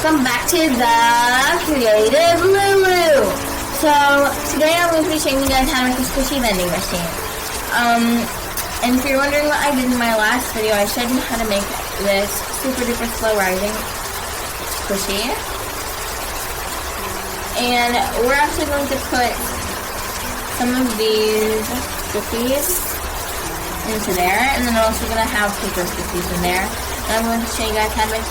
welcome back to the Creative Lulu. So today I'm going to be showing you guys how to make a squishy vending machine. And if you're wondering what I did in my last video, I showed you how to make this super duper slow rising squishy. And we're actually going to put some of these squishies into there, and then I'm also going to have paper squishies in there. And I'm going to show you guys how to make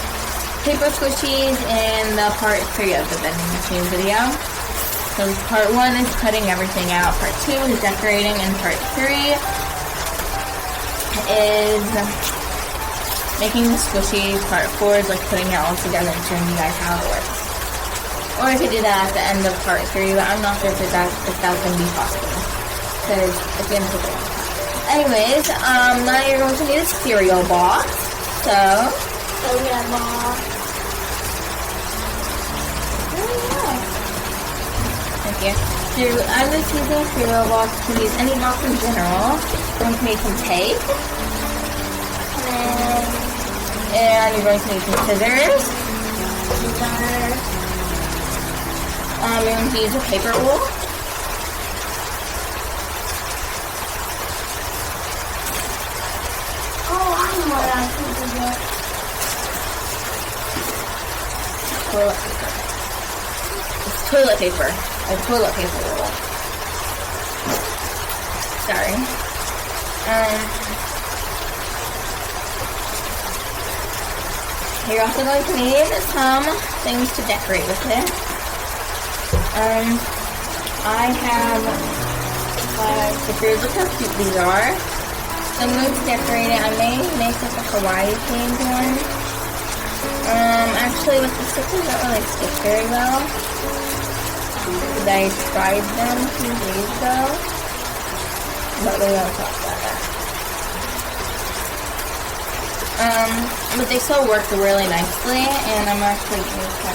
paper squishies in the part 3 of the vending machine video. So part 1 is cutting everything out, part 2 is decorating, and part 3 is making the squishies. Part 4 is like putting it all together and showing you guys how it works. Or I could do that at the end of part 3, but I'm not sure if that's going to be possible, because at the end of the day. Anyways, now you're going to need a cereal box. So cereal box. Thank you. So I'm going to use a cereal box. You can use any box in general. I'm going to make some tape. And you're going to need some scissors. You're going to use a paper roll. Toilet paper. A toilet paper roll. Sorry. You're also going to need some things to decorate with it. I have 5 stickers. Look how cute these are. So I'm going to decorate it. I may make like a Hawaii themed one. Actually with the stickers don't really stick very well. I tried them a few days ago, but we won't talk about that. But they still work really nicely, and I'm actually going to try.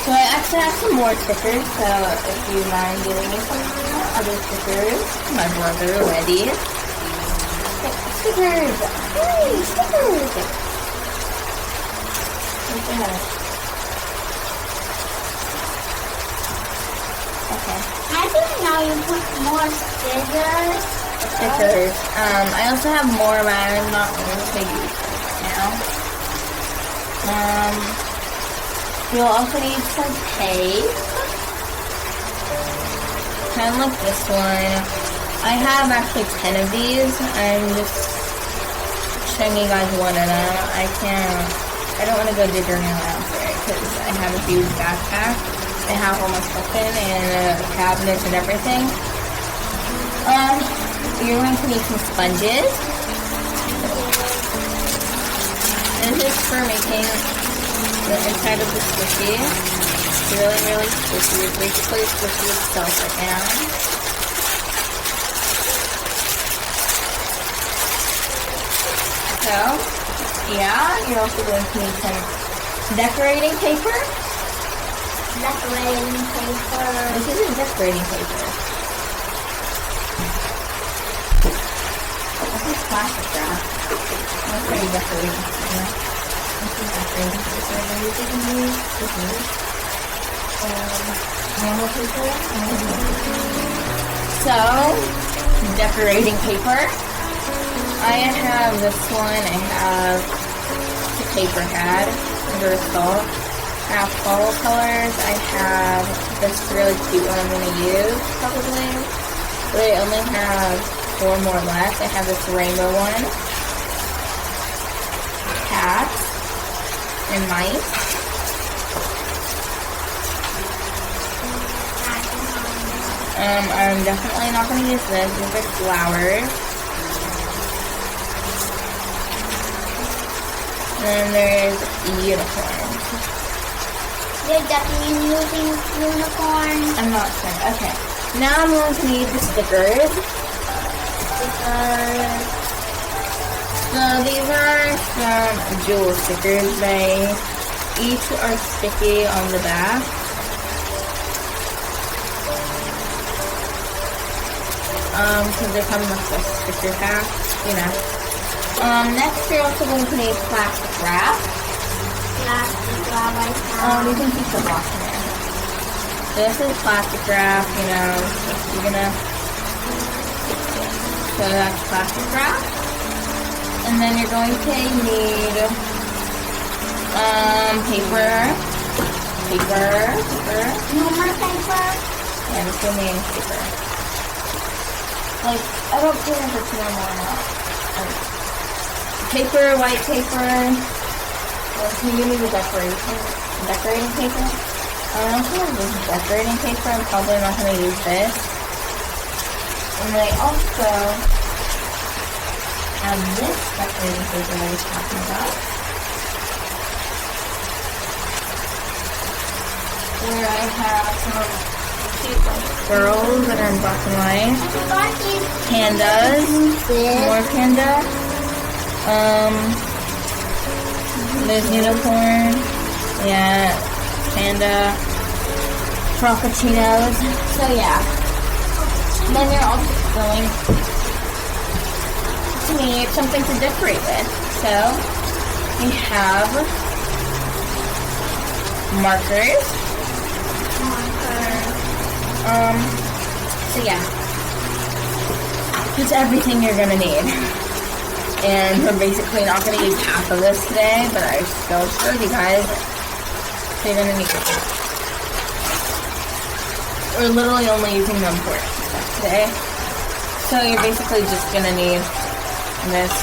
So I actually have some more stickers, so if you mind giving me some other stickers, my brother already. Stickers! Yay! Stickers! Okay. I think now you put more stickers. I also have more, but I'm not going to use them right now. You'll also need some tape. Kind of like this one. I have actually 10 of these. I'm just showing you guys one of them. I don't want to go digging around for it because I have a huge backpack. I have all my stuff in and cabinets and everything. You're going to need some sponges. And this is for making the inside of the squishy. It's really, really squishy. It's basically squishy itself right now. So, yeah, you're also going to need some decorating paper. Decorating paper. This isn't decorating paper. This is plastic wrap. That's pretty decorating paper. This is decorating paper. This is normal paper. So, decorating paper. I have this one. I have the paper pad under salt. I have fall colors. I have this really cute one I'm going to use, probably. But I only have 4 more left. I have this rainbow one. Cats. And mice. I'm definitely not going to use this. These are flowers. And then there's unicorns. You're definitely using unicorns. I'm not sure. Okay. Now I'm going to need the stickers. So these are some jewel stickers. They each are sticky on the back. Because they come with a sticker pack, you know. Next you're also going to need plastic wrap. plastic wrap I Oh, found. you can keep the box in there. This is plastic wrap, you know, you're gonna, so that's plastic wrap. And then you're going to need, paper. No more paper? Yeah, just give me any paper. Like, I don't care if it's normal or not. Paper, white paper. Well, can you give me the decorating paper? I don't know if I have this decorating paper. I'm probably not going to use this. And I also have this decorating paper I was talking about. Where I have some cute girls that are in black and white. Pandas. More panda. There's unicorn. Yeah. Panda. Frappuccinos. So yeah. And then you're also going to need something to decorate with. So we have markers. So yeah, it's everything you're gonna need. And we're basically not gonna use half of this today, but I still showed you guys. So you're gonna need it. We're literally only using the important stuff today. So you're basically just gonna need this,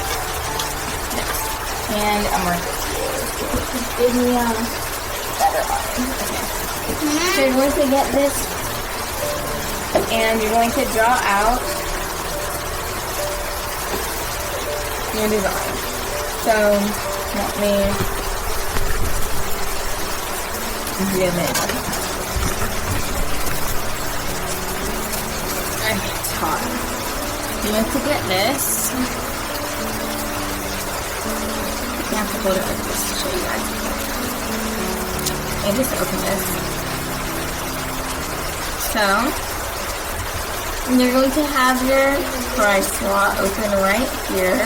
and a marker. Give me a better line. Okay. So you're going to get this. And you're going to draw out your design. So, let me zoom in. Okay, it's hot. You have to get this. You have to hold it like this to show you guys. And just open this. So, and you're going to have your price slot open right here,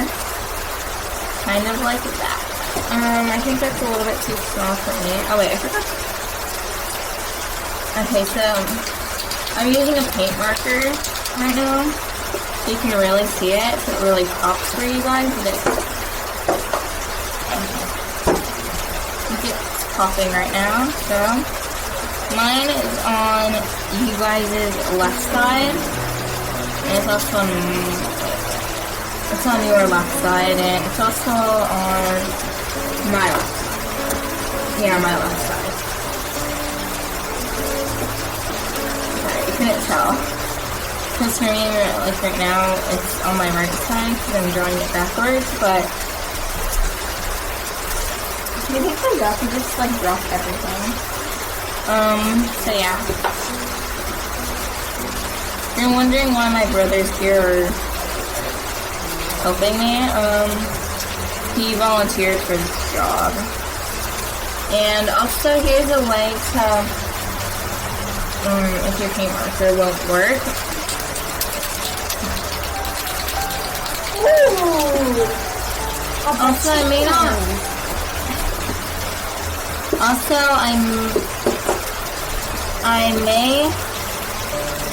kind of like that. I think that's a little bit too small for me. Oh wait, I forgot. Okay, so I'm using a paint marker right now, so you can really see it, so it really pops for you guys. But it's popping right now. So mine is on you guys' left side. And it's also on, your left side, and it's also on my left side. Yeah, my left side. Sorry, you couldn't tell. Because for me, like right now, it's on my right side, because I'm drawing it backwards, but you think I got to just like drop everything. So yeah. You're wondering why my brother's here are helping me. He volunteered for this job. And also here's a way to, if your paint marker won't work. Ooh. Also, I may not. Also, I may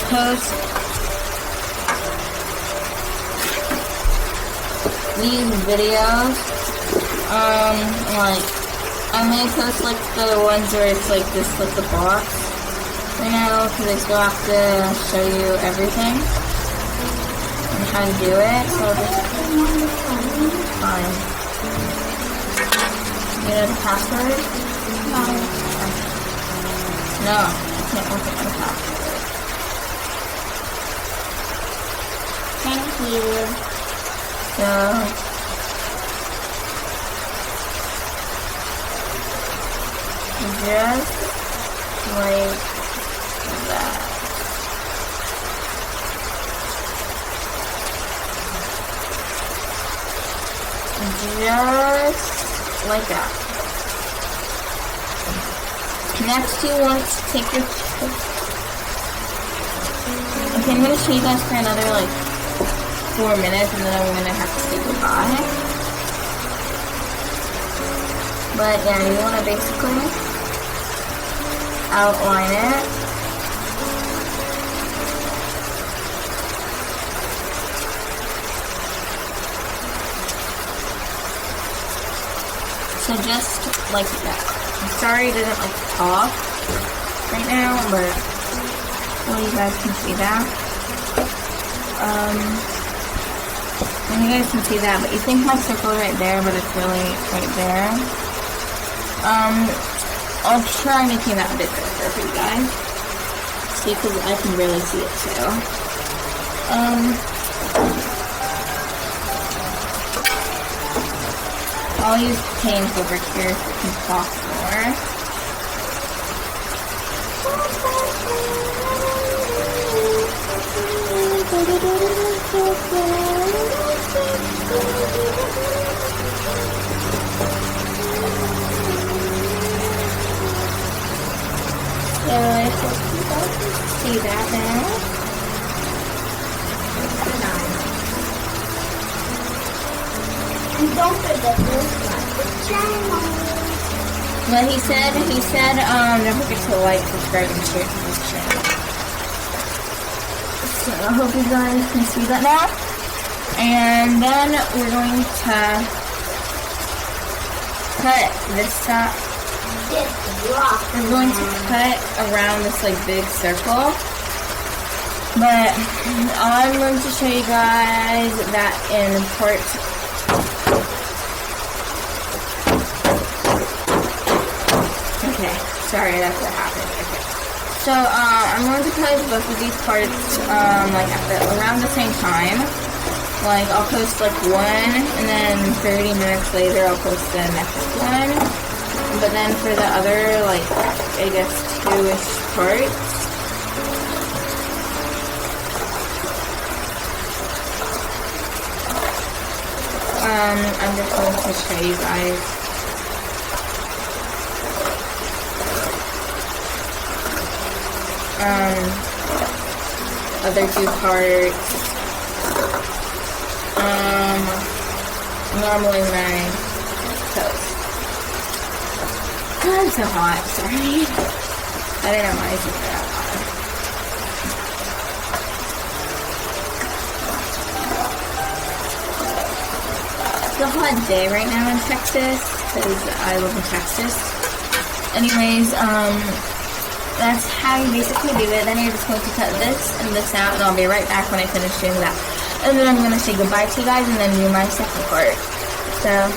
post these videos, like, I may post, like, the ones where it's, like, just, like, the box right now, because I still have to show you everything and how to do it, so just, fine. You know the password? No. No, I can't look at my password. Thank you. So, just like that. Just like that. Next, you want to take your... Okay, I'm going to show you guys for another, like, 4 minutes, and then I'm going to have to say goodbye. But yeah, you want to basically outline it. So just like that. I'm sorry I didn't like talk right now, but well, you guys can see that. And you guys can see that, but you think my circle right there, but it's really right there. I'll try making that a bit bigger for you guys. See, because I can really see it too. I'll use paint over here so it can pop more. So I hope you guys can see that now. And don't forget to like the channel. Well, he said, don't forget to like, subscribe, and share to this channel. So I hope you guys can see that now. And then we're going to cut this top. We're going to cut around this like big circle. But I'm going to show you guys that in part. Okay, sorry, that's what happened. Okay. So I'm going to post both of these parts like around the same time. Like I'll post like one, and then 30 minutes later I'll post the next one. But then for the other, like, I guess 2-ish parts, I'm just going to show you guys. Other 2 parts. Normally when I post. God, it's so hot, sorry. I don't know why it's so hot. It's a hot day right now in Texas, because I live in Texas. Anyways, that's how you basically do it. Then you're just going to cut this and this out, and I'll be right back when I finish doing that. And then I'm going to say goodbye to you guys and then do my second part. So,